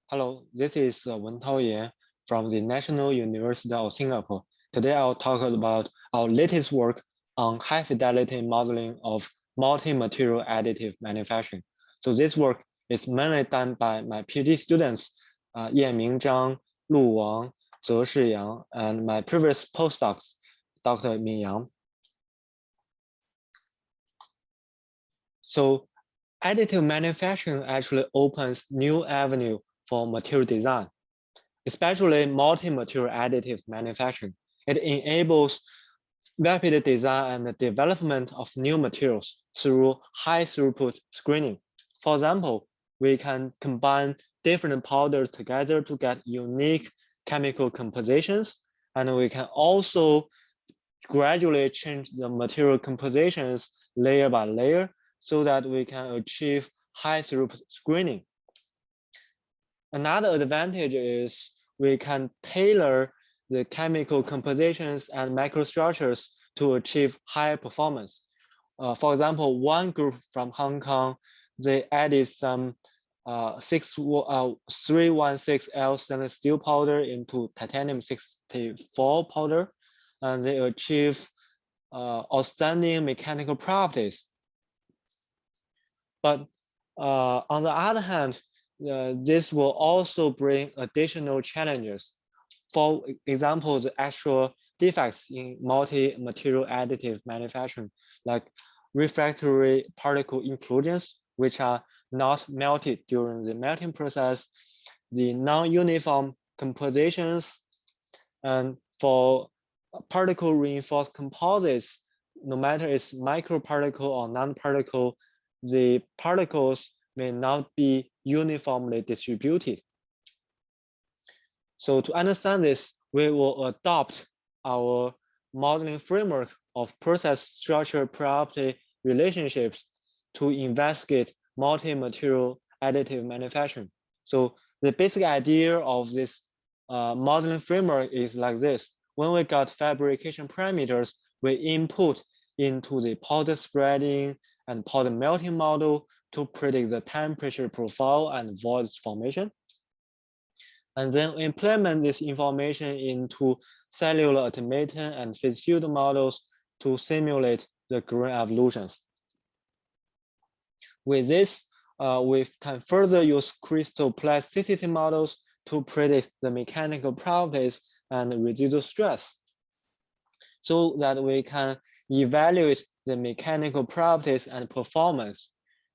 Hello, this is Wentao Yan from the National University of Singapore. Today I'll talk about our latest work on high-fidelity modeling of multi-material additive manufacturing. So this work is mainly done by my PhD students, Yanming Zhang, Lu Wang, Zhe Shiyang, and my previous postdocs, Dr. Min Yang. So additive manufacturing actually opens new avenue for material design, especially multi-material additive manufacturing. It enables rapid design and development of new materials through high throughput screening. For example, we can combine different powders together to get unique chemical compositions, and we can also gradually change the material compositions layer by layer so that we can achieve high throughput screening. Another advantage is we can tailor the chemical compositions and microstructures to achieve high performance. For example, one group from Hong Kong, they added some 316L stainless steel powder into titanium 64 powder, and they achieve outstanding mechanical properties. But on the other hand, this will also bring additional challenges. For example, the actual defects in multi-material additive manufacturing, like refractory particle inclusions, which are not melted during the melting process, the non-uniform compositions, and for particle reinforced composites, no matter it's microparticle or nanoparticle, the particles may not be uniformly distributed. So to understand this, we will adopt our modeling framework of process structure property relationships to investigate multi-material additive manufacturing. So the basic idea of this modeling framework is like this. When we got fabrication parameters, we input into the powder spreading and powder melting model to predict the temperature profile and voids formation. And then implement this information into cellular automaton and phase field models to simulate the grain evolutions. With this, we can further use crystal plasticity models to predict the mechanical properties and residual stress, so that we can evaluate the mechanical properties and performance.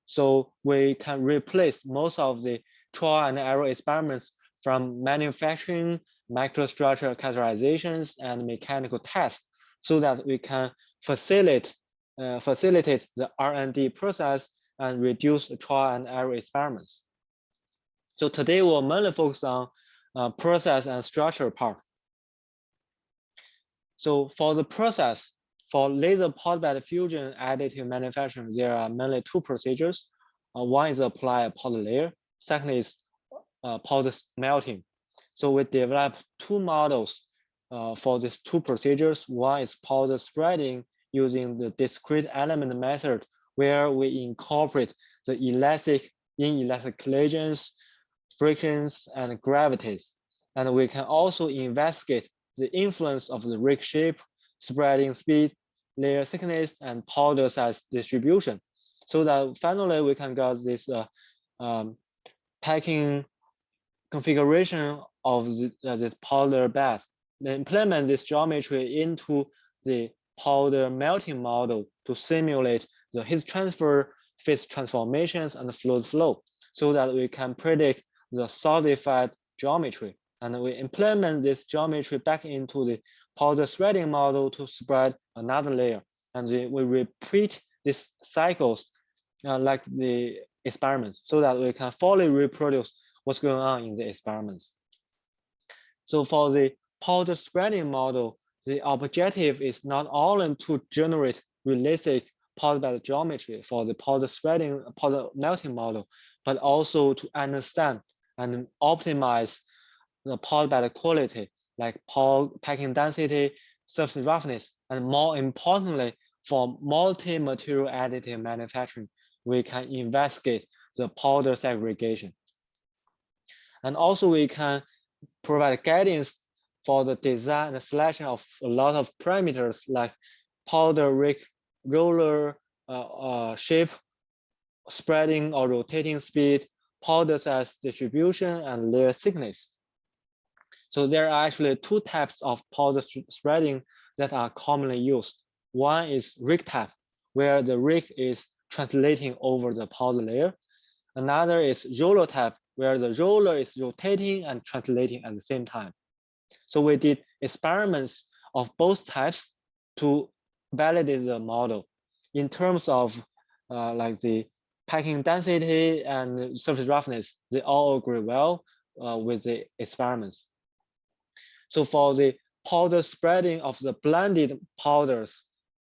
So we can replace most of the trial and error experiments from manufacturing, microstructure characterizations, and mechanical tests, so that we can facilitate the R&D process and reduce the trial and error experiments. So today we'll mainly focus on process and structure part. So for the process, for laser powder bed fusion additive manufacturing, there are mainly two procedures. One is apply a powder layer. Second is powder melting. So we developed two models for these two procedures. One is powder spreading using the discrete element method, where we incorporate the elastic, inelastic collisions, frictions, and gravities. And we can also investigate the influence of the rake shape, spreading speed, layer thickness, and powder size distribution, so that finally we can get this packing configuration of this powder bed. Then implement this geometry into the powder melting model to simulate the heat transfer, phase transformations, and fluid flow, so that we can predict the solidified geometry. And we implement this geometry back into the powder spreading model to spread another layer. And we repeat these cycles like the experiments, so that we can fully reproduce what's going on in the experiments. So for the powder spreading model, the objective is not only to generate realistic powder bed geometry for the powder spreading, powder melting model, but also to understand and optimize the powder bed quality, like packing density, surface roughness, and more importantly, for multi-material additive manufacturing, we can investigate the powder segregation. And also we can provide guidance for the design and selection of a lot of parameters like powder wick, roller shape, spreading or rotating speed, powder size distribution, and layer thickness. So there are actually two types of powder spreading that are commonly used. One is rick type, where the rick is translating over the powder layer. Another is roller type, where the roller is rotating and translating at the same time. So we did experiments of both types to validate the model in terms of like the packing density and surface roughness. They all agree well with the experiments. So for the powder spreading of the blended powders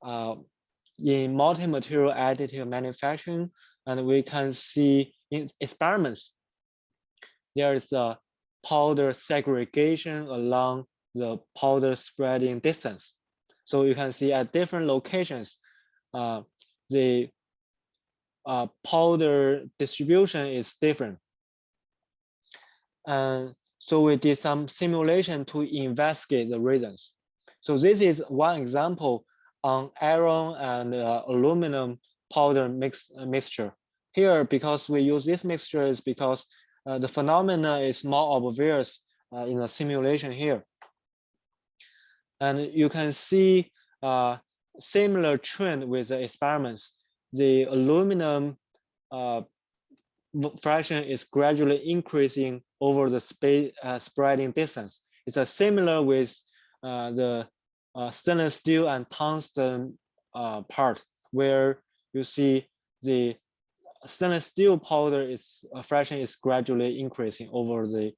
in multi-material additive manufacturing, and we can see in experiments, there is a powder segregation along the powder spreading distance. So you can see at different locations, the powder distribution is different. And so we did some simulation to investigate the reasons. So this is one example on iron and aluminum powder mixture. Here, because we use this mixture is because the phenomena is more obvious in the simulation here. And you can see similar trend with the experiments. The aluminum fraction is gradually increasing over the spreading distance. It's a similar with the stainless steel and tungsten part, where you see the stainless steel powder fraction is gradually increasing over the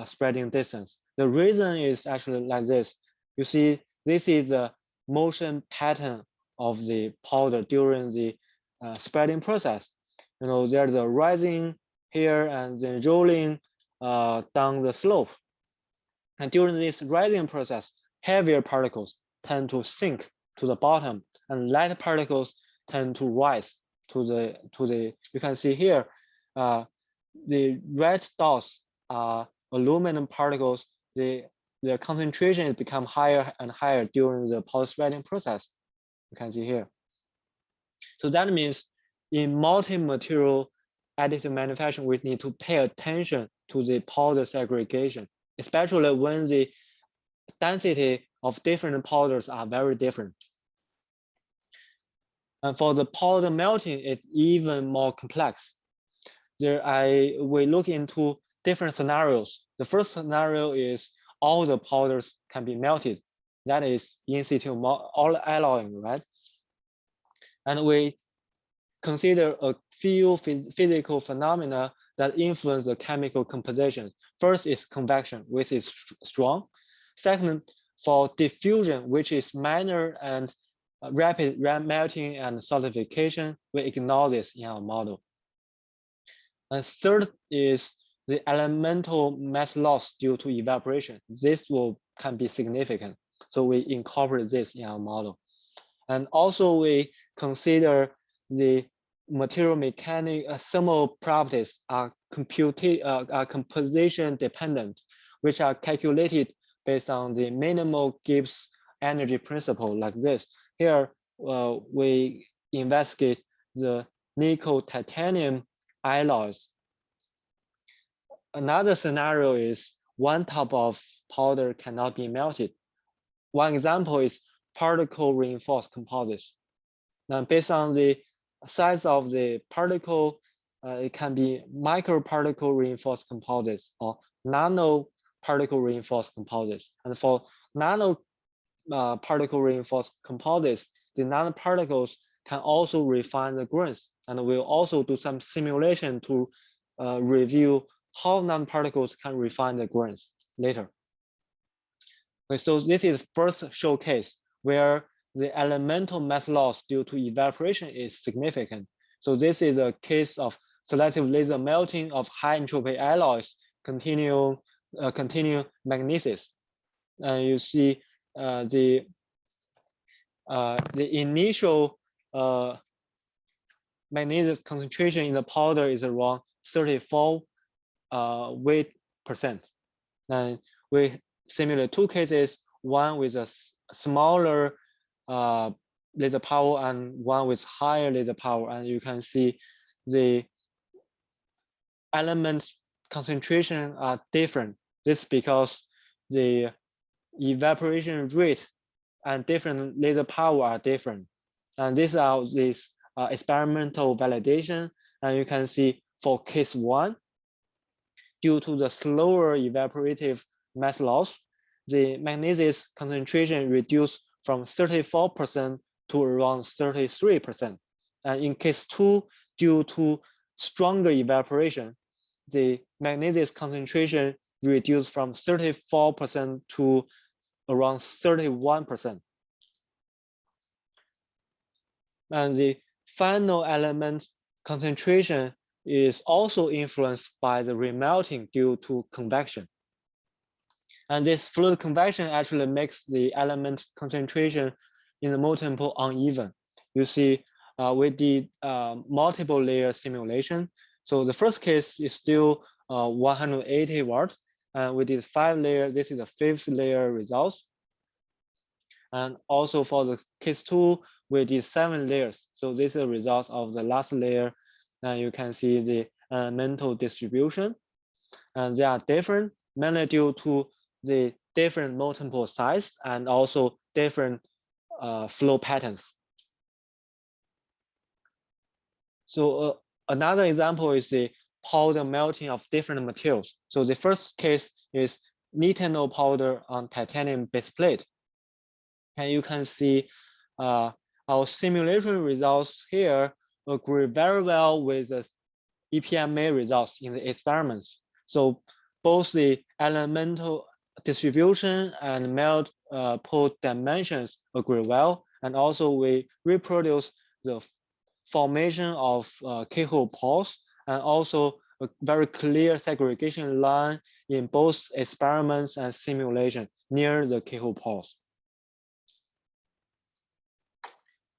spreading distance. The reason is actually like this. You see, this is the motion pattern of the powder during the spreading process. You know, there's a rising here and then rolling down the slope. And during this rising process, heavier particles tend to sink to the bottom, and light particles tend to rise to the. You can see here, the red dots are aluminum particles. Their concentration has become higher and higher during the powder spreading process. You can see here. So that means in multi-material additive manufacturing, we need to pay attention to the powder segregation, especially when the density of different powders are very different. And for the powder melting, it's even more complex. We look into different scenarios. The first scenario is all the powders can be melted. That is in situ all alloying, right? And we consider a few physical phenomena that influence the chemical composition. First is convection, which is strong. Second, for diffusion, which is minor and rapid melting and solidification, we ignore this in our model. And third is the elemental mass loss due to evaporation. This can be significant. So we incorporate this in our model. And also we consider the material mechanic thermal properties are composition dependent, which are calculated based on the minimal Gibbs energy principle like this. Here, we investigate the nickel titanium alloys. Another scenario is one type of powder cannot be melted. One example is particle reinforced composites. Now, based on the size of the particle, it can be microparticle reinforced composites or nanoparticle reinforced composites. And for nanoparticle reinforced composites, the nanoparticles can also refine the grains. And we'll also do some simulation to review how nanoparticles can refine the grains later. Okay, so this is the first showcase where the elemental mass loss due to evaporation is significant. So this is a case of selective laser melting of high entropy alloys continue magnesis. And you see the initial magnesis concentration in the powder is around 34 weight And we simulate two cases, one with a smaller laser power and one with higher laser power. And you can see the element concentration are different. This is because the evaporation rate and different laser power are different. And these are this experimental validation. And you can see for case one, due to the slower evaporative mass loss, the magnesium concentration reduced from 34% to around 33%. And in case two, due to stronger evaporation, the magnesium concentration reduced from 34% to around 31%. And the final element concentration is also influenced by the remelting due to convection. And this fluid convection actually makes the element concentration in the molten pool uneven. You see, we did multiple layer simulation. So the first case is still 180 watts. And we did 5 layers. This is the 5th layer results. And also for the case 2, we did 7 layers. So this is the result of the last layer. And you can see the elemental distribution. And they are different, mainly due to the different molten pool size and also different flow patterns. So another example is the powder melting of different materials. So the first case is nitinol powder on titanium base plate. And you can see our simulation results here agree very well with the EPMA results in the experiments. So both the elemental distribution and melt pool dimensions agree well. And also we reproduce the formation of keyhole pores and also a very clear segregation line in both experiments and simulation near the keyhole pores.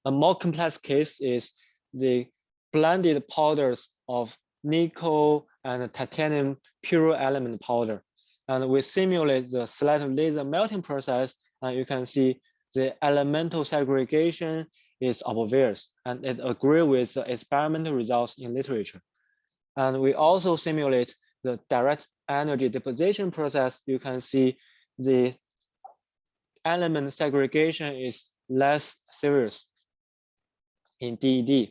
A more complex case is the blended powders of nickel and titanium pure element powder. And we simulate the selective laser melting process, and you can see the elemental segregation is obvious, and it agrees with the experimental results in literature. And we also simulate the direct energy deposition process. You can see the element segregation is less serious in DED.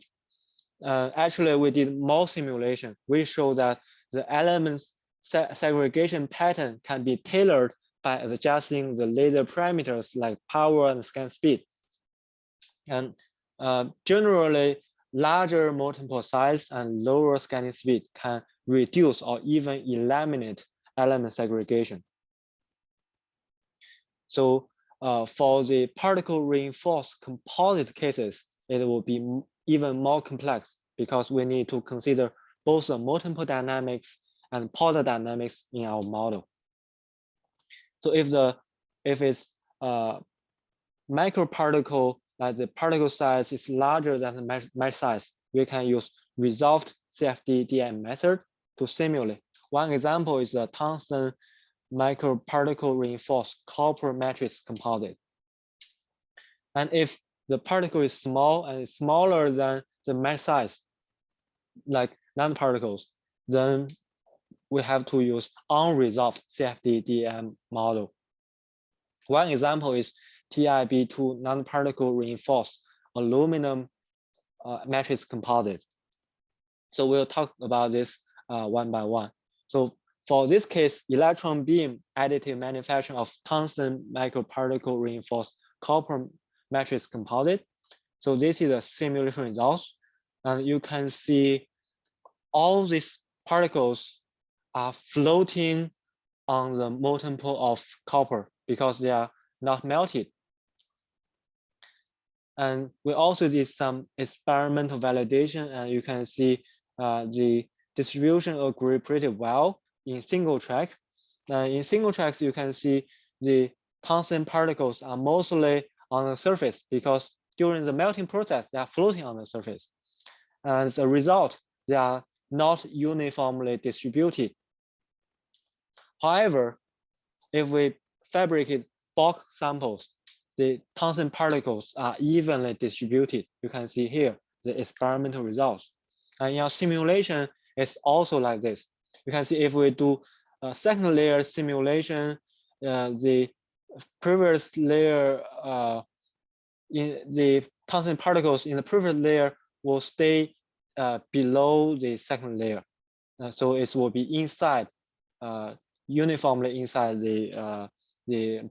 Actually, we did more simulation. We show that the element segregation pattern can be tailored by adjusting the laser parameters like power and scan speed. And generally, larger molten pool size and lower scanning speed can reduce or even eliminate element segregation. So for the particle reinforced composite cases, it will be even more complex because we need to consider both the molten pool dynamics and powder dynamics in our model. So if it's microparticle, like the particle size is larger than the mesh size, we can use resolved CFD-DM method to simulate. One example is the tungsten microparticle reinforced copper matrix composite. And if the particle is small and smaller than the mesh size, like nanoparticles, then we have to use unresolved CFD-DM model. One example is TIB2 nanoparticle reinforced aluminum matrix composite. So we'll talk about this one by one. So for this case, electron beam additive manufacturing of tungsten microparticle reinforced copper matrix composite. So this is the simulation results. And you can see all these particles are floating on the molten pool of copper because they are not melted. And we also did some experimental validation, and you can see the distribution agree pretty well in single track. In single tracks, you can see the tungsten particles are mostly on the surface because during the melting process, they are floating on the surface. And as a result, they are not uniformly distributed. However, if we fabricate bulk samples, the tungsten particles are evenly distributed. You can see here the experimental results. And in our simulation, it's also like this. You can see if we do a second layer simulation, the previous layer in the tungsten particles in the previous layer will stay below the second layer. So it will be inside, uniformly inside the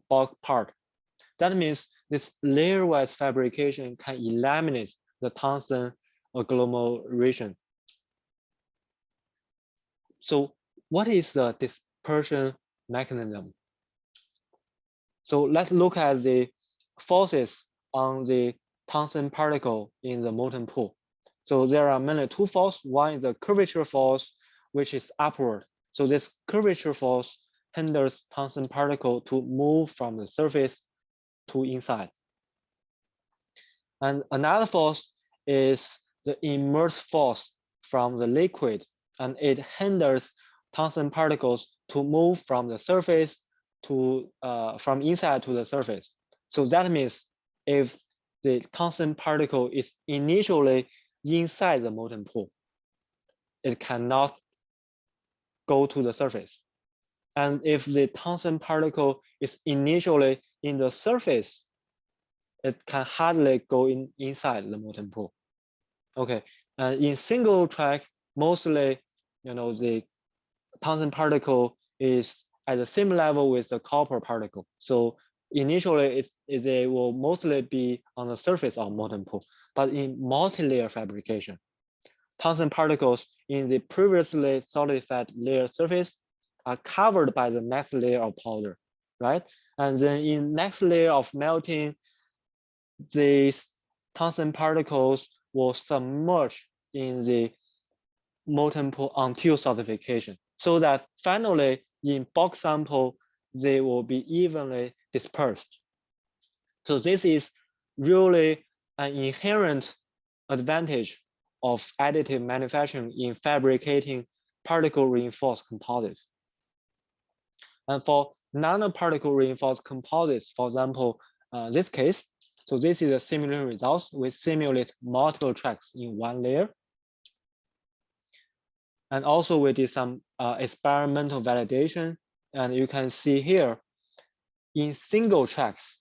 bulk part. That means this layer-wise fabrication can eliminate the tungsten agglomeration. So what is the dispersion mechanism? So let's look at the forces on the tungsten particle in the molten pool. So there are mainly two forces. One is the curvature force, which is upward. So this curvature force hinders tungsten particle to move from the surface to inside. And another force is the immerse force from the liquid, and it hinders tungsten particles to move from the surface to from inside to the surface. So that means if the tungsten particle is initially inside the molten pool, it cannot go to the surface. And if the tungsten particle is initially in the surface, it can hardly go inside the molten pool. Okay, and in single track, mostly, the tungsten particle is at the same level with the copper particle. So initially, they will mostly be on the surface of molten pool. But in multi-layer fabrication, tungsten particles in the previously solidified layer surface are covered by the next layer of powder, right? And then in next layer of melting, these tungsten particles will submerge in the molten pool until solidification, so that finally in bulk sample, they will be evenly dispersed. So this is really an inherent advantage of additive manufacturing in fabricating particle reinforced composites. And for nanoparticle reinforced composites, for example, this case, so this is a simulation results. We simulate multiple tracks in one layer. And also we did some experimental validation. And you can see here, in single tracks,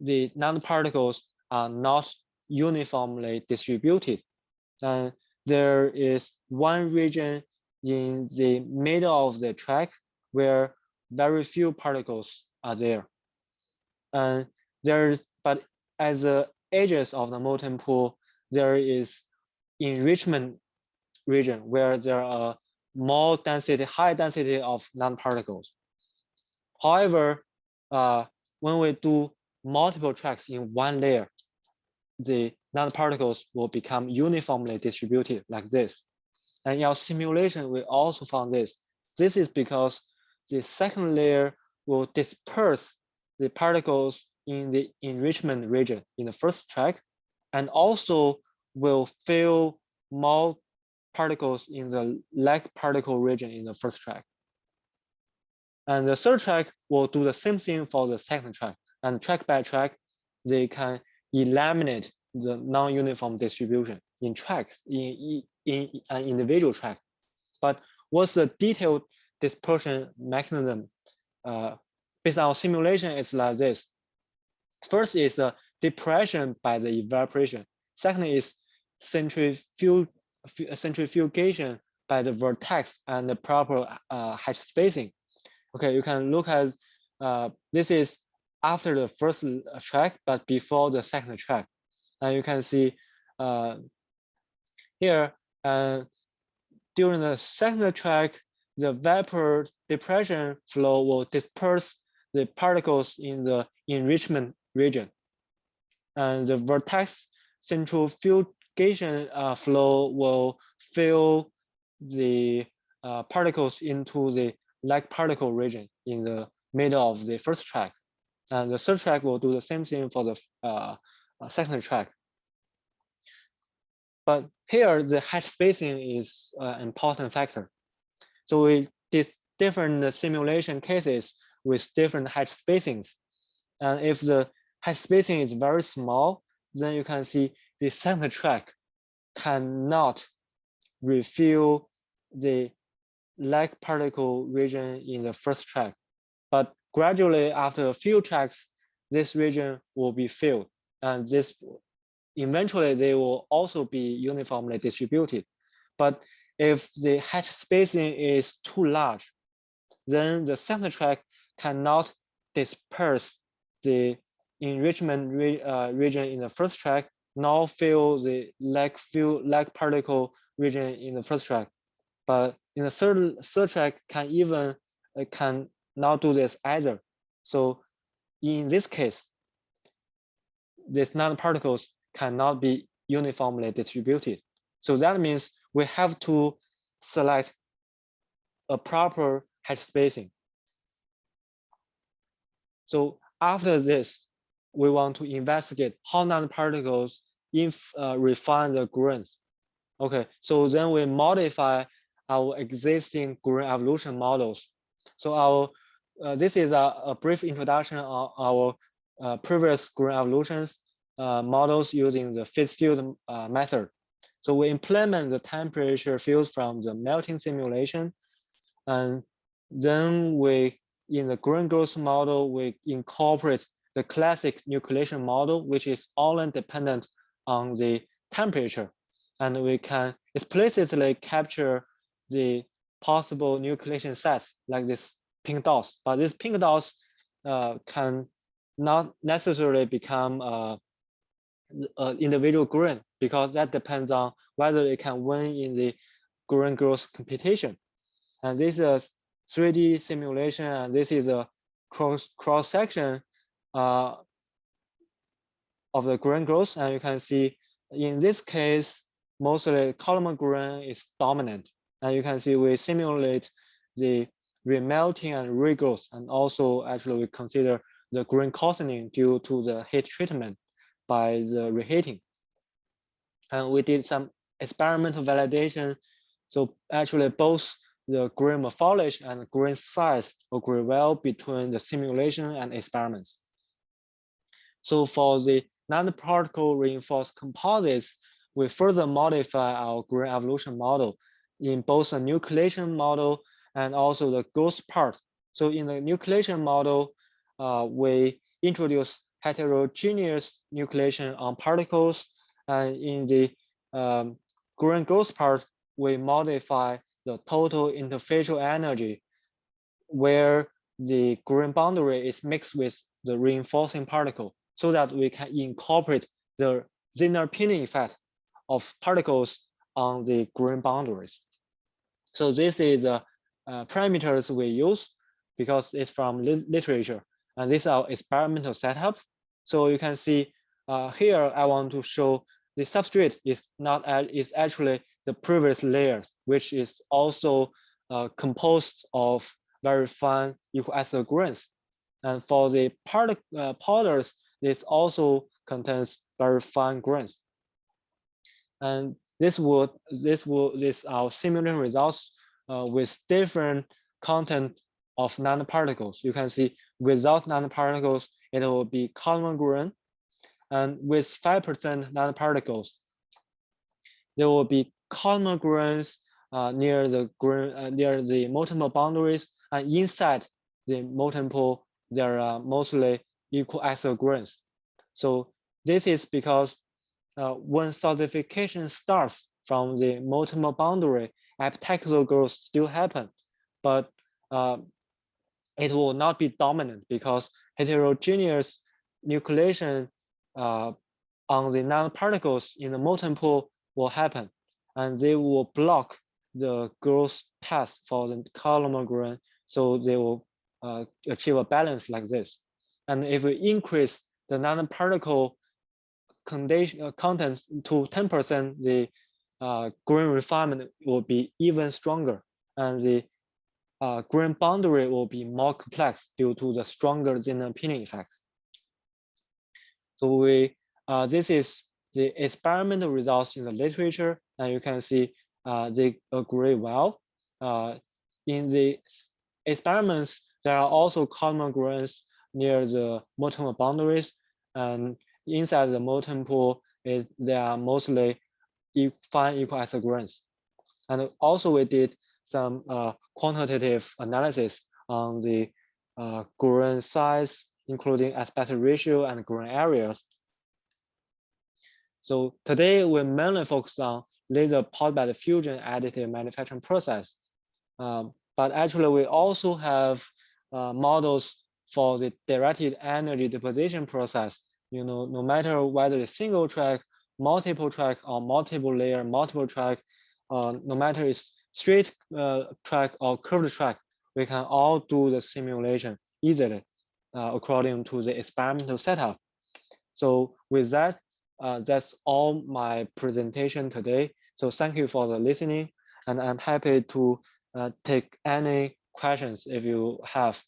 the nanoparticles are not uniformly distributed. And there is one region in the middle of the track where very few particles are there. And but at the edges of the molten pool, there is enrichment region where there are more density, high density of nanoparticles. However, when we do multiple tracks in one layer, the nanoparticles will become uniformly distributed like this. And in our simulation, we also found this. This is because the second layer will disperse the particles in the enrichment region in the first track, and also will fill more particles in the like particle region in the first track. And the third track will do the same thing for the second track. And track by track, they can eliminate the non-uniform distribution in tracks, in an individual track. But what's the detailed dispersion mechanism? Based on our simulation, it's like this. First is the depression by the evaporation. Second is centrifugation by the vertex and the proper height spacing. Okay, you can look at, this is after the first track, but before the second track. And you can see here, during the second track, the vapor depression flow will disperse the particles in the enrichment region. And the vertex centrifugation flow will fill the particles into the like particle region in the middle of the first track. And the third track will do the same thing for the second track. But here, the height spacing is an important factor. So we different simulation cases with different height spacings. And if the height spacing is very small, then you can see the center track cannot refill the like particle region in the first track. But gradually, after a few tracks, this region will be filled. And this eventually they will also be uniformly distributed. But if the hatch spacing is too large, then the center track cannot disperse the enrichment region in the first track, nor fill the like particle region in the first track. But in the third track can not do this either. So in this case, these nanoparticles cannot be uniformly distributed. So that means we have to select a proper hatch spacing. So after this, we want to investigate how nanoparticles refine the grains. Okay, so then we modify our existing grain evolution models. So this is a brief introduction of our previous grain evolutions models using the phase field method. So we implement the temperature field from the melting simulation, and then in the grain growth model, we incorporate the classic nucleation model, which is only dependent on the temperature. And we can explicitly capture the possible nucleation sets like this pink dots. But these pink dots can not necessarily become individual grain, because that depends on whether it can win in the grain growth competition. And this is a 3D simulation, and this is a cross section of the grain growth. And you can see in this case, mostly column grain is dominant. And you can see we simulate the remelting and regrowth, and also actually we consider the grain coarsening due to the heat treatment by the reheating. And we did some experimental validation. So actually both the grain morphology and grain size agree well between the simulation and experiments. So for the nanoparticle reinforced composites, we further modify our grain evolution model in both the nucleation model and also the growth part. So in the nucleation model, we introduce heterogeneous nucleation on particles, and in the grain growth part, we modify the total interfacial energy, where the grain boundary is mixed with the reinforcing particle, so that we can incorporate the Zener pinning effect of particles on the grain boundaries. So this is the parameters we use because it's from literature, and this is our experimental setup. So you can see here I want to show the substrate is actually the previous layers, which is also composed of very fine equal acid grains. And for the powders, this also contains very fine grains. And this our simulation results with different content of nanoparticles. You can see without nanoparticles, it will be column grain, and with 5% nanoparticles, there will be column grains near the multiple boundaries, and inside the multiple there are mostly equal axial grains. So this is because when solidification starts from the multiple boundary, epitaxial growth still happen, but it will not be dominant because heterogeneous nucleation on the nanoparticles in the molten pool will happen, and they will block the growth path for the column grain, so they will achieve a balance like this. And if we increase the nanoparticle content to 10%, the grain refinement will be even stronger, and the grain boundary will be more complex due to the stronger Zener pinning effects. So this is the experimental results in the literature, and you can see they agree well. In the experiments, there are also common grains near the molten boundaries, and inside the molten pool, they are mostly fine equal iso grains. And also we did some quantitative analysis on the grain size, including aspect ratio and grain areas. So today we mainly focus on laser powder bed fusion additive manufacturing process. But actually we also have models for the directed energy deposition process. No matter whether it's single track, multiple track, or multiple layer, multiple track, no matter it's straight track or curved track, we can all do the simulation easily according to the experimental setup. So with that, that's all my presentation today. So thank you for the listening, and I'm happy to take any questions if you have.